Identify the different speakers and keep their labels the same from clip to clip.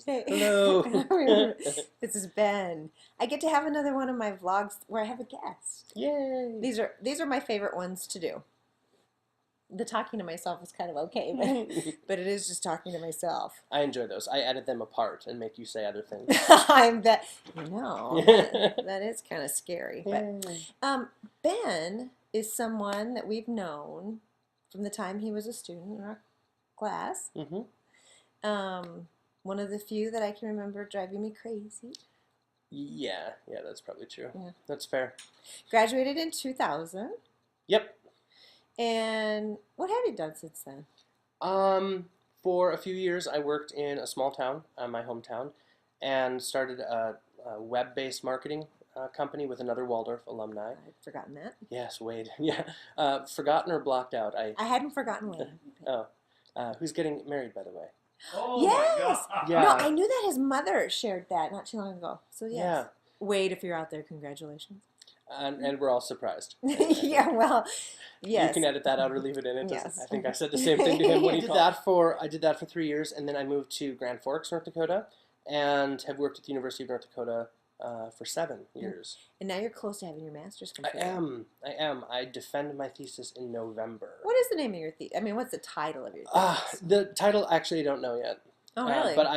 Speaker 1: Hey.
Speaker 2: Hello.
Speaker 1: This is Ben. I get to have another one of my vlogs where I have a guest.
Speaker 2: Yay.
Speaker 1: These are my favorite ones to do. The talking to myself is kind of okay, but it is just talking to myself.
Speaker 2: I enjoy those. I edit them apart and make you say other things.
Speaker 1: I'm that that is kind of scary. But Ben is someone that we've known from the time he was a student in our class. One of the few that I can remember driving me crazy.
Speaker 2: Yeah, that's probably true.
Speaker 1: Yeah.
Speaker 2: That's fair.
Speaker 1: Graduated in 2000.
Speaker 2: Yep.
Speaker 1: And what have you done since then?
Speaker 2: For a few years, I worked in a small town, my hometown, and started a web-based marketing company with another Waldorf alumni.
Speaker 1: I'd forgotten that.
Speaker 2: Yes, Wade. Yeah. Forgotten or blocked out?
Speaker 1: I hadn't forgotten Wade.
Speaker 2: Oh. Who's getting married, by the way?
Speaker 3: Oh
Speaker 1: Yes!
Speaker 3: my God.
Speaker 2: Yeah.
Speaker 1: No, I knew that his mother shared that not too long ago. So yes.
Speaker 2: Yeah.
Speaker 1: Wade, if you're out there, congratulations.
Speaker 2: And we're all surprised.
Speaker 1: Yeah, well, yes.
Speaker 2: You can edit that out or leave it in.
Speaker 1: Yes.
Speaker 2: I think I said the same thing to him when he did that I did that for 3 years, and then I moved to Grand Forks, North Dakota, and have worked at the University of North Dakota for 7 years.
Speaker 1: And now you're close to having your master's
Speaker 2: I
Speaker 1: completed.
Speaker 2: am. I defend my thesis in November.
Speaker 1: What is the name of your thesis? I mean, what's the title of your thesis?
Speaker 2: The title, actually, I don't know yet.
Speaker 1: Oh, really?
Speaker 2: But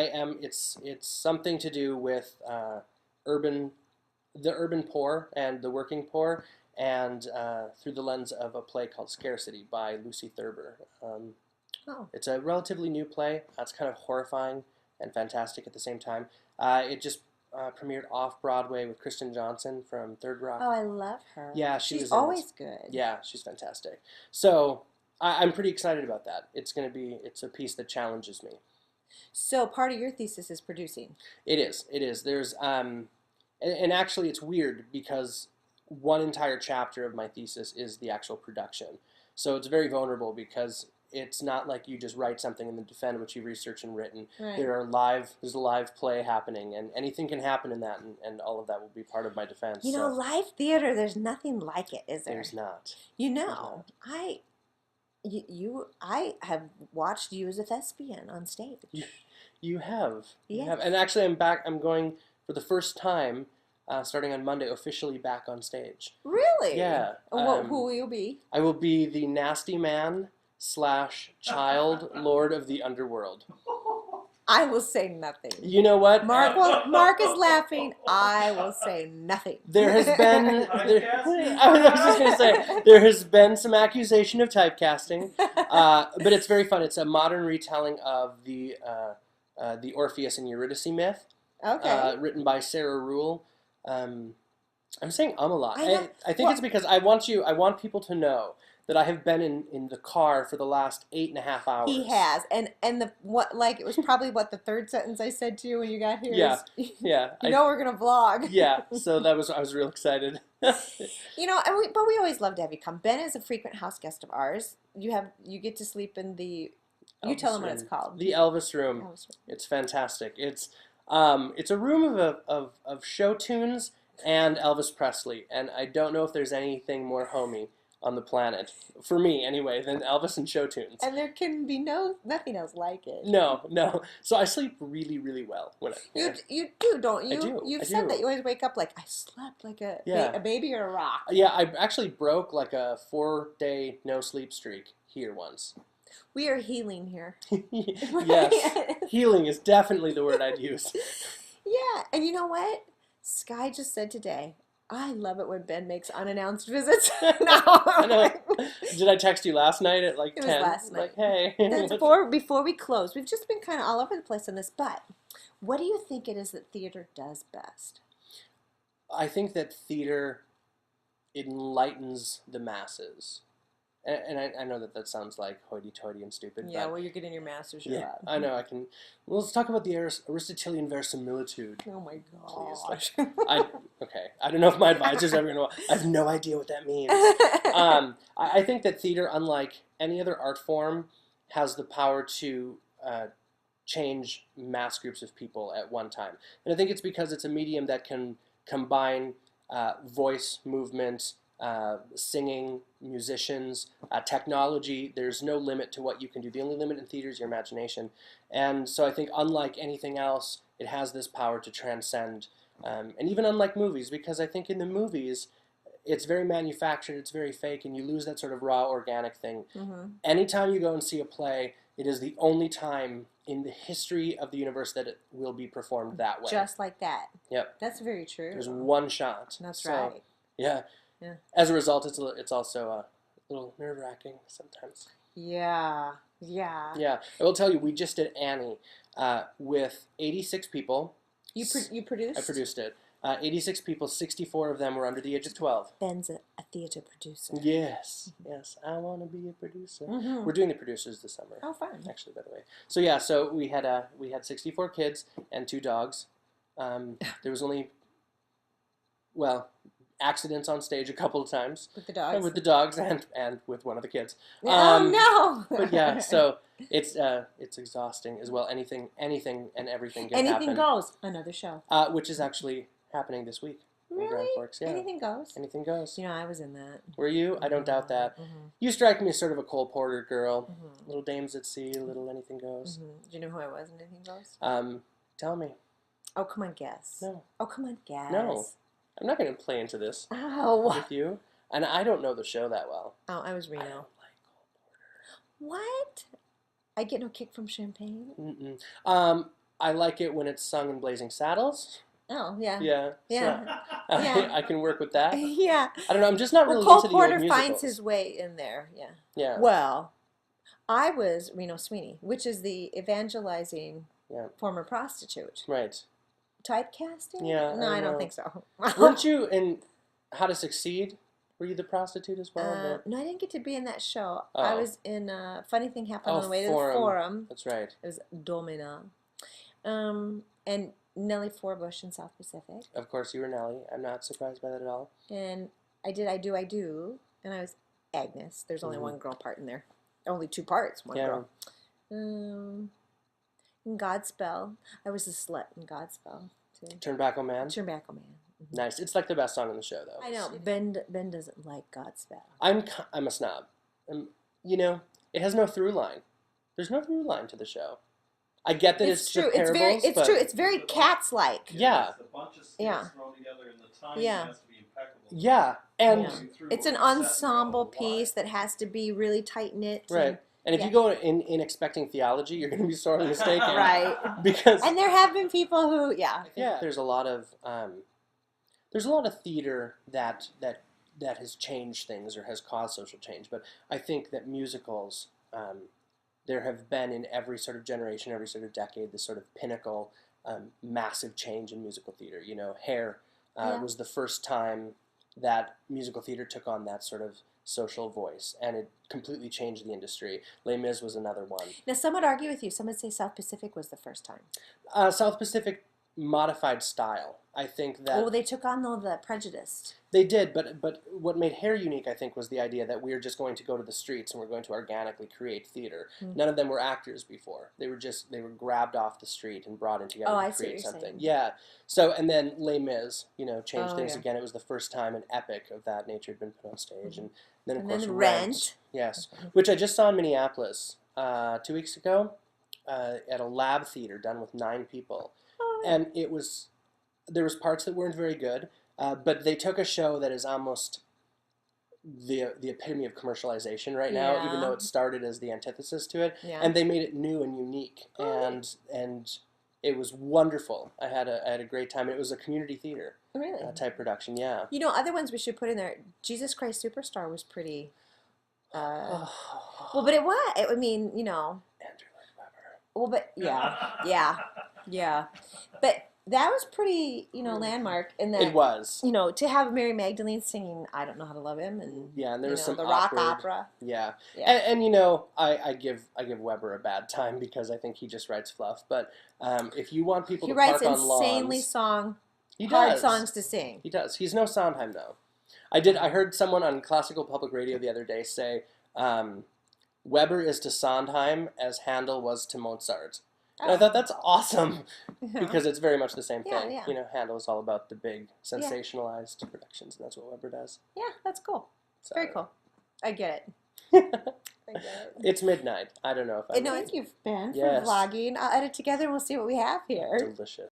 Speaker 2: it's something to do with the urban poor and the working poor, and through the lens of a play called Scarcity by Lucy Thurber. It's a relatively new play. It's kind of horrifying and fantastic at the same time. It just premiered off-Broadway with Kristen Johnson from Third Rock.
Speaker 1: Oh, I love her.
Speaker 2: Yeah,
Speaker 1: she's always good.
Speaker 2: Yeah, she's fantastic. So I'm pretty excited about that. It's a piece that challenges me.
Speaker 1: So part of your thesis is producing.
Speaker 2: It is. There's and actually it's weird because one entire chapter of my thesis is the actual production. So it's very vulnerable because it's not like you just write something and then defend what you've researched and written.
Speaker 1: Right.
Speaker 2: There's a live play happening, and anything can happen in that, and all of that will be part of my defense.
Speaker 1: You know, live theater, there's nothing like it, is there?
Speaker 2: There's not.
Speaker 1: You know, I have watched you as a thespian on stage.
Speaker 2: You have.
Speaker 1: Yes.
Speaker 2: You have. And actually I'm back. I'm going for the first time, starting on Monday, officially back on stage.
Speaker 1: Really?
Speaker 2: Yeah.
Speaker 1: And who will you be?
Speaker 2: I will be the nasty man / child lord of the underworld.
Speaker 1: I will say nothing.
Speaker 2: You know what?
Speaker 1: Mark is laughing. I will say nothing.
Speaker 2: There has been. I was just going to say there has been some accusation of typecasting, but it's very fun. It's a modern retelling of the Orpheus and Eurydice myth.
Speaker 1: Okay.
Speaker 2: Written by Sarah Rule. I'm saying a lot. I think
Speaker 1: well,
Speaker 2: it's because I want people to know that I have been in the car for the last 8.5 hours.
Speaker 1: He has, and it was probably the third sentence I said to you when you got here.
Speaker 2: Yeah,
Speaker 1: yeah. We're gonna vlog.
Speaker 2: Yeah, so I was real excited.
Speaker 1: You know, but we always love to have you come. Ben is a frequent house guest of ours. You get to sleep in the. You tell him what it's called.
Speaker 2: The Elvis Room.
Speaker 1: Elvis Room.
Speaker 2: It's fantastic. It's a room of show tunes and Elvis Presley, and I don't know if there's anything more homey on the planet, for me anyway, than Elvis and show tunes.
Speaker 1: And there can be nothing else like it.
Speaker 2: No. So I sleep really, really well when
Speaker 1: You do, don't you?
Speaker 2: I do.
Speaker 1: You've said that you always wake up like I slept like a baby or a rock.
Speaker 2: Yeah, I actually broke like a 4-day no sleep streak here once.
Speaker 1: We are healing here.
Speaker 2: Yes, healing is definitely the word I'd use.
Speaker 1: Yeah, and you know what? Sky just said today, I love it when Ben makes unannounced visits. No.
Speaker 2: I know. Did I text you last night at like 10?
Speaker 1: It was last night.
Speaker 2: Like, hey.
Speaker 1: Before we close, we've just been kind of all over the place on this, but what do you think it is that theater does best?
Speaker 2: I think that theater enlightens the masses. And I know that sounds like hoity-toity and stupid.
Speaker 1: Yeah,
Speaker 2: but
Speaker 1: well, you're getting your master's.
Speaker 2: Yeah, I know. Well, let's talk about the Aristotelian verisimilitude.
Speaker 1: Oh my gosh.
Speaker 2: Okay. I don't know if my advisor's ever going to. I have no idea what that means. I think that theater, unlike any other art form, has the power to change mass groups of people at one time. And I think it's because it's a medium that can combine voice, movement, singing, musicians, technology. There's no limit to what you can do. The only limit in theater is your imagination. And so I think unlike anything else, it has this power to transcend. And even unlike movies, because I think in the movies, it's very manufactured, it's very fake, and you lose that sort of raw, organic thing.
Speaker 1: Mm-hmm.
Speaker 2: Anytime you go and see a play, it is the only time in the history of the universe that it will be performed that way.
Speaker 1: Just like that.
Speaker 2: Yep.
Speaker 1: That's very true.
Speaker 2: There's one shot.
Speaker 1: That's right.
Speaker 2: Yeah.
Speaker 1: Yeah.
Speaker 2: As a result, it's also a little nerve-wracking sometimes.
Speaker 1: Yeah. Yeah.
Speaker 2: Yeah. I will tell you, we just did Annie with 86 people.
Speaker 1: You produced?
Speaker 2: I produced it. 86 people, 64 of them were under the age of 12.
Speaker 1: Ben's a theater producer.
Speaker 2: Yes, yes, I want to be a producer.
Speaker 1: Mm-hmm.
Speaker 2: We're doing the producers this summer.
Speaker 1: Oh, fun.
Speaker 2: Actually, by the way. So yeah, so we had 64 kids and 2 dogs. There was only, well, accidents on stage a couple of times.
Speaker 1: With the dogs?
Speaker 2: With the dogs and with one of the kids.
Speaker 1: Oh, no!
Speaker 2: But yeah, so it's exhausting as well. Anything and everything can happen.
Speaker 1: Anything goes. Another show.
Speaker 2: Which is actually happening this week.
Speaker 1: Really?
Speaker 2: In Grand Forks. Yeah.
Speaker 1: Anything goes?
Speaker 2: Anything goes.
Speaker 1: You know, I was in that.
Speaker 2: Were you? I don't doubt that.
Speaker 1: Mm-hmm.
Speaker 2: You strike me as sort of a Cole Porter girl.
Speaker 1: Mm-hmm.
Speaker 2: Little dames at sea, little anything goes.
Speaker 1: Mm-hmm. Do you know who I was in Anything Goes?
Speaker 2: Tell me.
Speaker 1: Oh, come on, guess.
Speaker 2: No.
Speaker 1: Oh, come on, guess.
Speaker 2: No. I'm not going to play into this
Speaker 1: Oh.
Speaker 2: with you. And I don't know the show that well.
Speaker 1: Oh, I was
Speaker 2: I
Speaker 1: Reno.
Speaker 2: don't like Cole Porter.
Speaker 1: What? I get no kick from champagne?
Speaker 2: Mm-mm. I like it when it's sung in Blazing Saddles.
Speaker 1: Oh, yeah.
Speaker 2: Yeah.
Speaker 1: Yeah.
Speaker 2: So
Speaker 1: Yeah.
Speaker 2: I can work with that.
Speaker 1: Yeah.
Speaker 2: I don't know. I'm just not really
Speaker 1: Cole
Speaker 2: into the
Speaker 1: Porter
Speaker 2: old musicals.
Speaker 1: finds his way in there. Yeah.
Speaker 2: Yeah.
Speaker 1: Well, I was Reno Sweeney, which is the evangelizing former prostitute.
Speaker 2: Right.
Speaker 1: Typecasting?
Speaker 2: Yeah,
Speaker 1: No,
Speaker 2: I
Speaker 1: I don't
Speaker 2: know.
Speaker 1: think so.
Speaker 2: Weren't you in How to Succeed? Were you the prostitute as well?
Speaker 1: No, I didn't get to be in that show.
Speaker 2: Oh.
Speaker 1: I was in Funny Thing Happened on the way
Speaker 2: Forum.
Speaker 1: to the Forum.
Speaker 2: That's right.
Speaker 1: It was Domina. And Nellie Forbush in South Pacific.
Speaker 2: Of course, you were Nellie. I'm not surprised by that at all.
Speaker 1: And I did I Do. And I was Agnes. There's only one girl part in there. Only 2 parts, one girl. In Godspell. I was a slut in Godspell, too.
Speaker 2: Turn Back, Oh Man?
Speaker 1: Turn Back, Oh Man. Mm-hmm.
Speaker 2: Nice. It's like the best song in the show, though.
Speaker 1: I know. Ben doesn't like Godspell.
Speaker 2: I'm a snob. You know, it has no through line. There's no through line to the show. I get that it's
Speaker 1: true.
Speaker 2: parables,
Speaker 1: It's true. It's very Cats-like.
Speaker 2: Yeah.
Speaker 3: It's a bunch of sticks thrown together, and the timing
Speaker 1: Yeah.
Speaker 3: has to be impeccable.
Speaker 2: Yeah. And
Speaker 1: Yeah. It's an ensemble piece that has to be really tight-knit.
Speaker 2: right. And if you go in expecting theology, you're going to be sorely mistaken.
Speaker 1: Right.
Speaker 2: Because
Speaker 1: And there have been people who,
Speaker 2: I think there's a lot of theater that has changed things or has caused social change. But I think that musicals, there have been in every sort of generation, every sort of decade, this sort of pinnacle, massive change in musical theater. You know, Hair was the first time that musical theater took on that sort of social voice, and it completely changed the industry. Les Mis was another one.
Speaker 1: Now, some would argue with you. Some would say South Pacific was the first time.
Speaker 2: South Pacific modified style. I think that...
Speaker 1: Oh, they took on, though, the Prejudiced.
Speaker 2: They did, but what made Hair unique, I think, was the idea that we are just going to go to the streets and we're going to organically create theater. Mm-hmm. None of them were actors before. They were grabbed off the street and brought in together to create something. Saying. Yeah. So, and then Les Mis, changed things again. It was the first time an epic of that nature had been put on stage. And then, of course,
Speaker 1: Rent.
Speaker 2: Yes. Which I just saw in Minneapolis 2 weeks ago at a lab theater done with 9 people. And there was parts that weren't very good, but they took a show that is almost the epitome of commercialization right now, even though it started as the antithesis to it, and they made it new and unique, and it was wonderful. I had a great time. It was a community theater type production, yeah.
Speaker 1: Other ones we should put in there. Jesus Christ Superstar was pretty. Well, but it was. I mean,
Speaker 2: Andrew Lloyd Webber.
Speaker 1: Well, but yeah. But that was pretty, landmark in that.
Speaker 2: It was.
Speaker 1: To have Mary Magdalene singing "I Don't Know How to Love Him" and
Speaker 2: and there was some
Speaker 1: the
Speaker 2: awkward,
Speaker 1: rock opera.
Speaker 2: Yeah. And I give Weber a bad time because I think he just writes fluff. But if you want people to park on lawns,
Speaker 1: he writes insanely hard songs to sing.
Speaker 2: He does. He's no Sondheim though. I heard someone on classical public radio the other day say Weber is to Sondheim as Handel was to Mozart. And I thought that's awesome
Speaker 1: Yeah.
Speaker 2: because it's very much the same
Speaker 1: Yeah,
Speaker 2: thing.
Speaker 1: yeah.
Speaker 2: You know, Handel is all about the big sensationalized productions, and that's what Weber does.
Speaker 1: Yeah, that's cool.
Speaker 2: Sorry.
Speaker 1: Very cool. I get it. I get it.
Speaker 2: It's midnight. I don't know if I.
Speaker 1: No, thank you, Ben, for
Speaker 2: Yes.
Speaker 1: vlogging. I'll edit together and we'll see what we have here.
Speaker 2: Delicious.